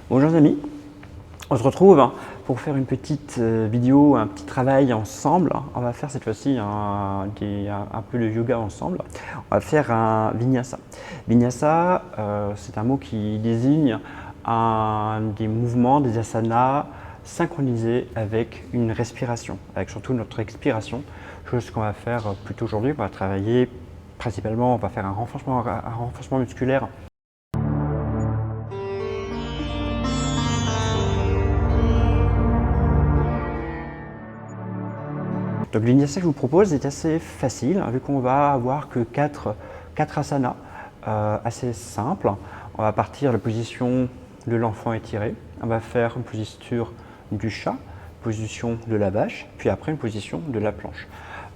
Bonjour amis, on se retrouve pour faire une petite vidéo, un petit travail ensemble. On va faire cette fois-ci un peu de yoga ensemble. On va faire un vinyasa. Vinyasa, c'est un mot qui désigne des mouvements, des asanas synchronisés avec une respiration, avec surtout notre expiration. Chose qu'on va faire plutôt aujourd'hui. On va travailler principalement, on va faire un renforcement musculaire. Donc le vinyasa que je vous propose est assez facile, vu qu'on va avoir que 4 asanas assez simples. On va partir de la position de l'enfant étiré, on va faire une posture du chat, position de la vache, puis après une position de la planche.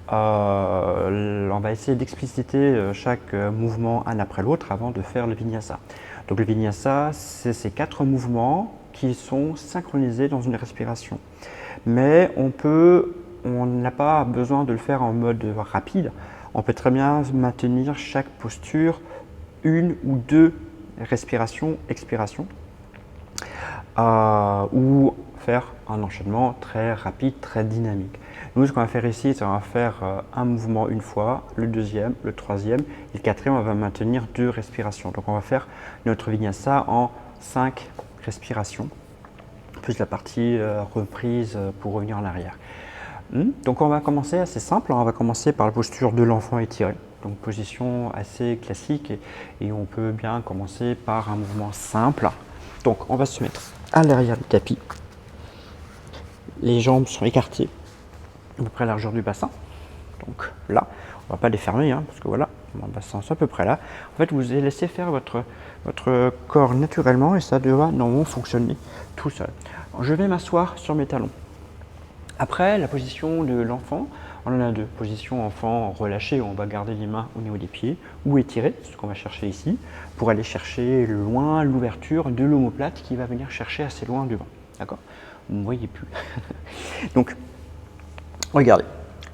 On va essayer d'expliciter chaque mouvement un après l'autre avant de faire le vinyasa. Donc le vinyasa, c'est ces 4 mouvements qui sont synchronisés dans une respiration. Mais on n'a pas besoin de le faire en mode rapide. On peut très bien maintenir chaque posture, 1 ou 2 respirations, expirations, ou faire un enchaînement très rapide, très dynamique. Nous, ce qu'on va faire ici, c'est qu'on va faire un mouvement une fois, le deuxième, le troisième, et le quatrième, on va maintenir 2 respirations. Donc on va faire notre vinyasa en 5 respirations, plus la partie reprise pour revenir en arrière. Donc on va commencer assez simple, on va commencer par la posture de l'enfant étiré, donc position assez classique et on peut bien commencer par un mouvement simple. Donc on va se mettre à l'arrière du tapis, les jambes sont écartées à peu près à la largeur du bassin, donc là on ne va pas les fermer parce que voilà, mon bassin c'est à peu près là. En fait vous allez laisser faire votre corps naturellement et ça doit normalement fonctionner tout seul. Je vais m'asseoir sur mes talons. Après, la position de l'enfant, on en a 2. Position enfant relâché, où on va garder les mains au niveau des pieds, ou étiré, c'est ce qu'on va chercher ici, pour aller chercher loin l'ouverture de l'omoplate qui va venir chercher assez loin devant. D'accord? Vous ne voyez plus. Donc, regardez.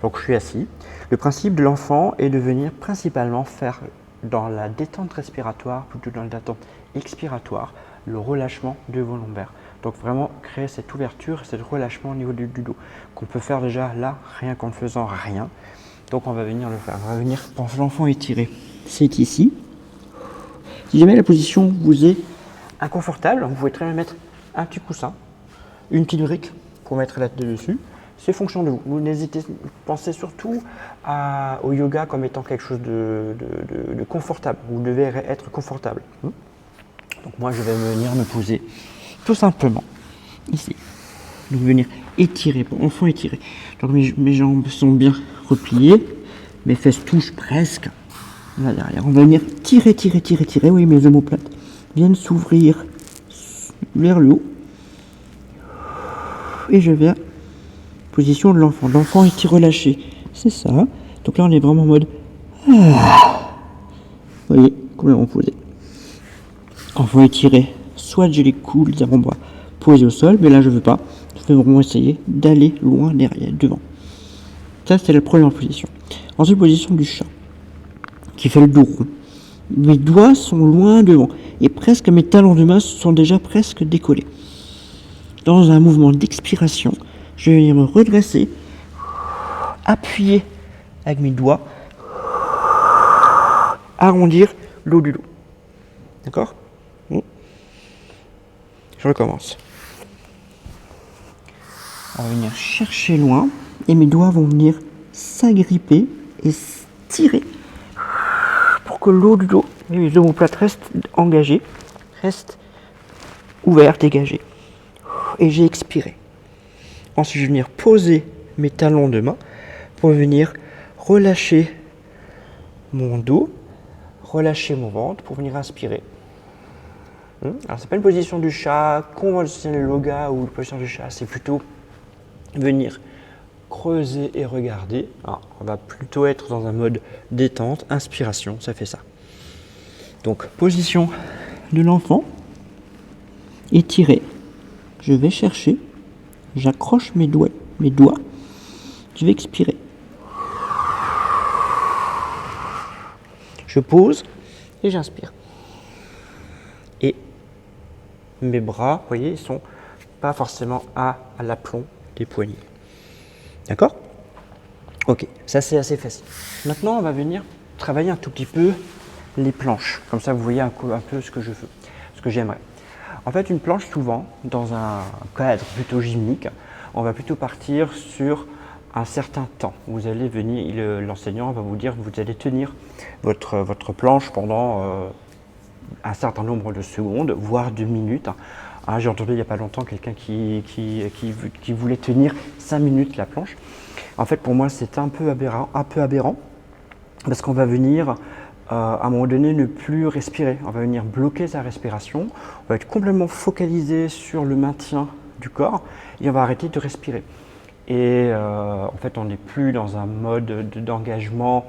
Donc, je suis assis. Le principe de l'enfant est de venir principalement faire dans la détente respiratoire, plutôt dans la détente expiratoire, le relâchement de vos lombaires. Donc vraiment créer cette ouverture, ce relâchement au niveau du dos, qu'on peut faire déjà là, rien qu'en ne faisant rien. Donc on va venir le faire. On va venir pour l'enfant étiré. C'est ici. Si jamais la position vous est inconfortable, vous pouvez très bien mettre un petit coussin, une petite brique pour mettre la tête dessus. C'est fonction de vous. Vous n'hésitez, pensez surtout au yoga comme étant quelque chose de confortable. Vous devez être confortable. Donc moi je vais venir me poser tout simplement ici. Donc venir étirer, pour enfant étiré. Donc mes jambes sont bien repliées, mes fesses touchent presque là derrière. On va venir tirer. Oui, mes omoplates viennent s'ouvrir vers le haut. Et je viens position de l'enfant. L'enfant est relâché. C'est ça. Donc là on est vraiment en mode. Vous voyez, complètement posé. Enfant étiré. Soit j'ai les coudes, les avant-bras posés au sol, mais là je veux pas. Je vais vraiment essayer d'aller loin derrière, devant. Ça c'est la première position. Ensuite position du chat, qui fait le dos rond. Mes doigts sont loin devant et presque mes talons de main sont déjà presque décollés. Dans un mouvement d'expiration, je vais venir me redresser, appuyer avec mes doigts, arrondir l'eau du dos. D'accord ? Je recommence. On va venir chercher loin et mes doigts vont venir s'agripper et tirer pour que l'eau du dos et les omoplates restent engagées, restent ouvertes, dégagées. Et j'ai expiré. Ensuite, je vais venir poser mes talons de main pour venir relâcher mon dos, relâcher mon ventre pour venir inspirer. Alors c'est pas une position du chat conventionnelle yoga ou une position du chat, c'est plutôt venir creuser et regarder. Alors, on va plutôt être dans un mode détente, inspiration, ça fait ça. Donc position de l'enfant, étiré, je vais chercher, j'accroche mes doigts, je vais expirer. Je pose et j'inspire. Et mes bras, vous voyez, ils sont pas forcément à l'aplomb des poignets. D'accord? Ok, ça c'est assez facile. Maintenant, on va venir travailler un tout petit peu les planches. Comme ça, vous voyez un peu ce que je veux, ce que j'aimerais. En fait, une planche, souvent, dans un cadre plutôt gymnique, on va plutôt partir sur un certain temps. Vous allez venir, l'enseignant va vous dire que vous allez tenir votre planche pendant un certain nombre de secondes, voire de minutes. J'ai entendu il n'y a pas longtemps quelqu'un qui voulait tenir 5 minutes la planche. En fait, pour moi, c'est un peu aberrant parce qu'on va venir, à un moment donné, ne plus respirer. On va venir bloquer sa respiration. On va être complètement focalisé sur le maintien du corps et on va arrêter de respirer. Et en fait, on n'est plus dans un mode d'engagement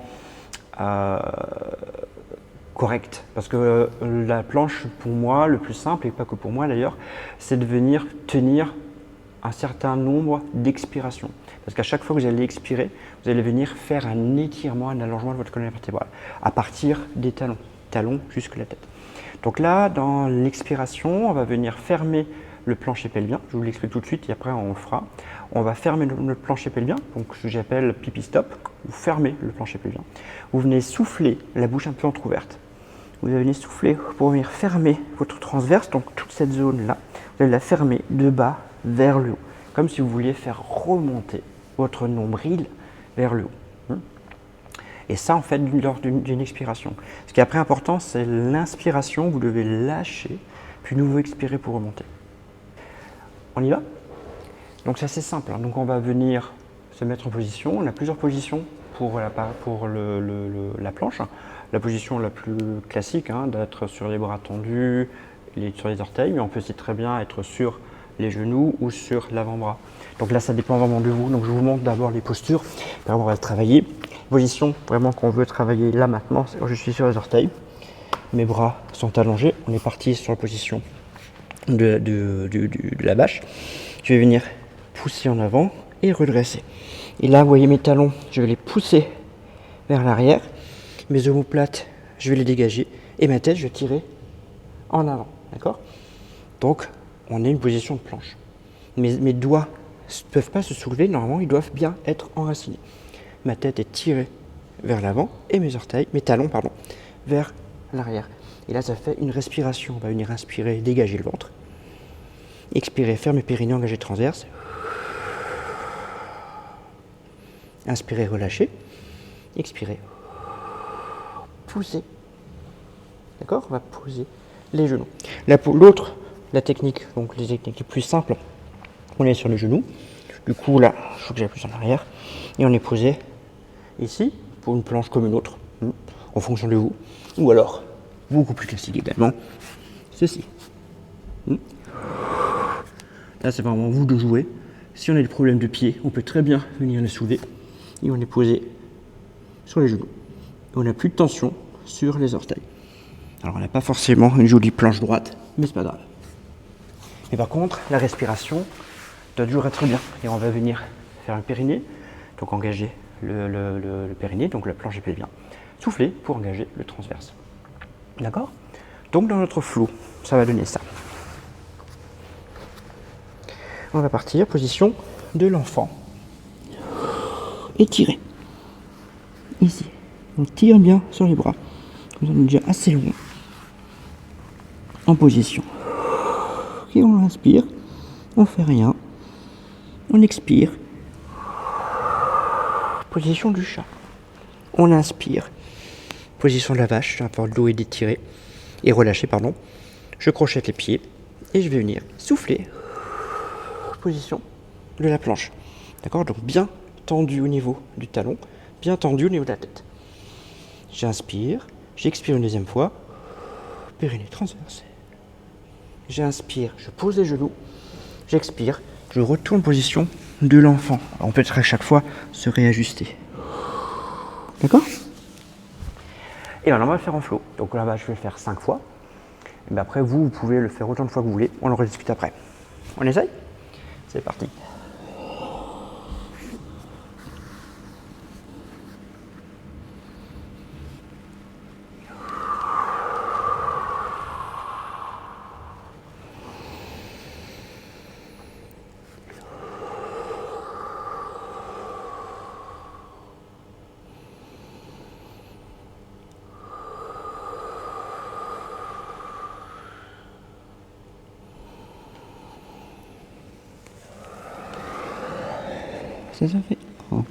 correct. Parce que la planche, pour moi, le plus simple, et pas que pour moi d'ailleurs, c'est de venir tenir un certain nombre d'expirations. Parce qu'à chaque fois que vous allez expirer, vous allez venir faire un étirement, un allongement de votre colonne vertébrale, à partir des talons jusque la tête. Donc là, dans l'expiration, on va venir fermer le plancher pelvien. Je vous l'explique tout de suite et après on le fera. On va fermer le plancher pelvien, donc ce que j'appelle pipi stop. Vous fermez le plancher pelvien. Vous venez souffler, la bouche un peu entrouverte. Vous venez souffler pour venir fermer votre transverse, donc toute cette zone-là. Vous allez la fermer de bas vers le haut, comme si vous vouliez faire remonter votre nombril vers le haut. Et ça, en fait, lors d'une expiration. Ce qui est après important, c'est l'inspiration. Vous devez lâcher, puis nouveau expirer pour remonter. On y va? Donc c'est assez simple. Donc on va venir se mettre en position. On a plusieurs positions pour la planche. La position la plus classique, d'être sur les bras tendus, sur les orteils, mais on peut aussi très bien être sur les genoux ou sur l'avant-bras. Donc là, ça dépend vraiment de vous. Donc je vous montre d'abord les postures. Après, on va travailler. Position vraiment qu'on veut travailler là maintenant, c'est quand je suis sur les orteils. Mes bras sont allongés. On est parti sur la position de la bâche. Je vais venir pousser en avant et redresser. Et là, vous voyez mes talons, je vais les pousser vers l'arrière. Mes omoplates, je vais les dégager. Et ma tête, je vais tirer en avant. D'accord? Donc, on a une position de planche. Mes doigts ne peuvent pas se soulever. Normalement, ils doivent bien être enracinés. Ma tête est tirée vers l'avant et mes talons, vers l'arrière. Et là, ça fait une respiration. On va venir inspirer, dégager le ventre. Expirer, fermer périnée, engager transverse. Inspirer, relâcher. Expirer. Pousser. D'accord? On va poser les genoux. L'autre, la technique, donc les techniques les plus simples, on est sur les genoux. Du coup, là, il faut que j'aille plus en arrière. Et on est posé ici, pour une planche comme une autre, en fonction de vous. Ou alors, beaucoup plus classique également, ceci. Là, c'est vraiment vous de jouer. Si on a des problèmes de pied, on peut très bien venir les soulever. Et on est posé sur les genoux. Et on n'a plus de tension sur les orteils. Alors, on n'a pas forcément une jolie planche droite, mais c'est pas grave. Mais par contre, la respiration doit toujours être bien. Et on va venir faire un périnée, donc engager le périnée, donc la planche pelvien. Souffler pour engager le transverse. D'accord? Donc dans notre flow, ça va donner ça. On va partir, position de l'enfant. Étirer. Ici. On tire bien sur les bras. On est déjà assez loin. En position. Et on inspire. On fait rien. On expire. Position du chat. On inspire. Position de la vache. Le dos est étiré. Et relâché, pardon. Je crochette les pieds. Et je vais venir souffler. Position de la planche. D'accord? Donc bien tendu au niveau du talon. Bien tendu au niveau de la tête. J'inspire. J'expire une deuxième fois. Périnée transverse. J'inspire. Je pose les genoux. J'expire. Je retourne position de l'enfant. On peut à chaque fois se réajuster. D'accord? Et maintenant, on va le faire en flow. Donc là-bas, je vais le faire 5 fois. Et bien après, vous pouvez le faire autant de fois que vous voulez. On en rediscute après. On essaye? C'est parti. Ça fait 1.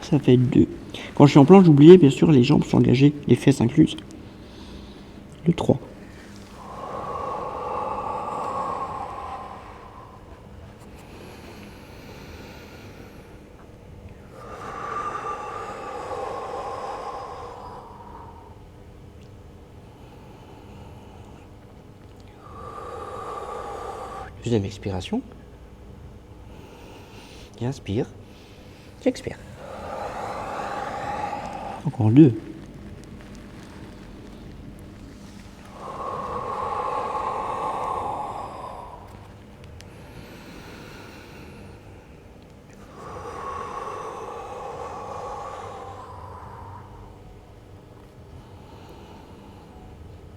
Ça fait 2. Quand je suis en planche, j'oubliais bien sûr les jambes sont engagées, les fesses incluses. Le 3. Deuxième expiration. J'inspire. J'expire. Encore 2.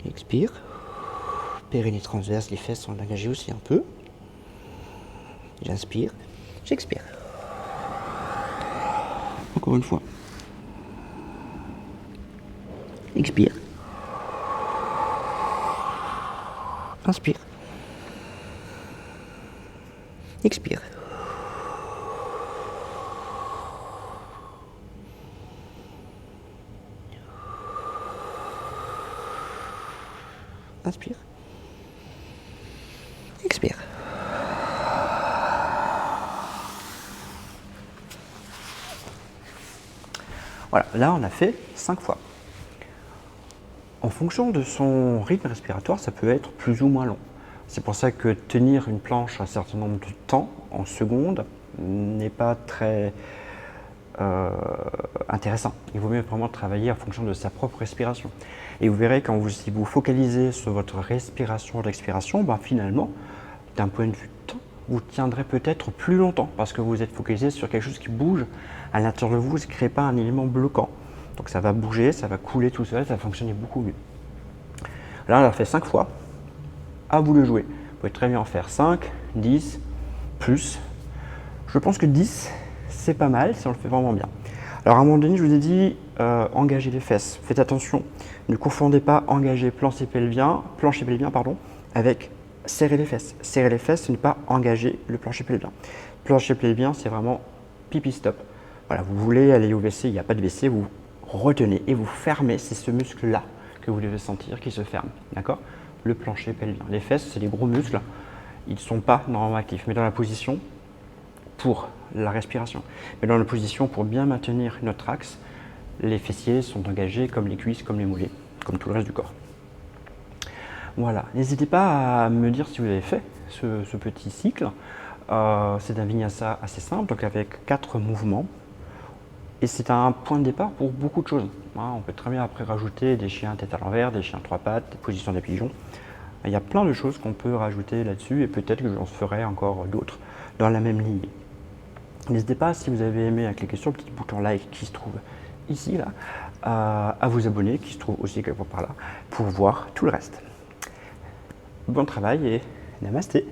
Expire. Périnée transverse, les fesses sont engagées aussi un peu. J'inspire. J'expire. Encore une fois. Expire. Inspire. Expire. Inspire. Expire. Voilà, là on a fait 5 fois. En fonction de son rythme respiratoire, ça peut être plus ou moins long. C'est pour ça que tenir une planche un certain nombre de temps, en secondes, n'est pas très intéressant. Il vaut mieux vraiment travailler en fonction de sa propre respiration. Et vous verrez, si vous focalisez sur votre respiration d'expiration, finalement, d'un point de vue de temps, vous tiendrez peut-être plus longtemps parce que vous êtes focalisé sur quelque chose qui bouge à l'intérieur de vous, ce qui ne crée pas un élément bloquant. Donc ça va bouger, ça va couler tout seul, ça va fonctionner beaucoup mieux. Là, on l'a fait 5 fois. À vous de jouer. Vous pouvez très bien en faire 5, 10, plus. Je pense que 10, c'est pas mal si on le fait vraiment bien. Alors à un moment donné, je vous ai dit engagez les fesses. Faites attention, ne confondez pas engager plancher pelvien, avec serrer les fesses. Serrer les fesses, ce n'est pas engager le plancher pelvien. Plancher pelvien, c'est vraiment pipi stop. Voilà, vous voulez aller au WC, il n'y a pas de WC, vous retenez et vous fermez. C'est ce muscle-là que vous devez sentir qui se ferme. D'accord? Le plancher pelvien. Les fesses, c'est des gros muscles. Ils ne sont pas normalement actifs, mais dans la position pour la respiration. Mais dans la position pour bien maintenir notre axe, les fessiers sont engagés comme les cuisses, comme les mollets, comme tout le reste du corps. Voilà, n'hésitez pas à me dire si vous avez fait ce petit cycle. C'est un vinyasa assez simple, donc avec 4 mouvements. Et c'est un point de départ pour beaucoup de choses. On peut très bien après rajouter des chiens tête à l'envers, des chiens 3 pattes, des positions des pigeons. Il y a plein de choses qu'on peut rajouter là-dessus et peut-être que j'en ferai encore d'autres dans la même ligne. N'hésitez pas, si vous avez aimé, à cliquer sur le petit bouton like qui se trouve ici, là, à vous abonner, qui se trouve aussi quelque part par là, pour voir tout le reste. Bon travail et namasté!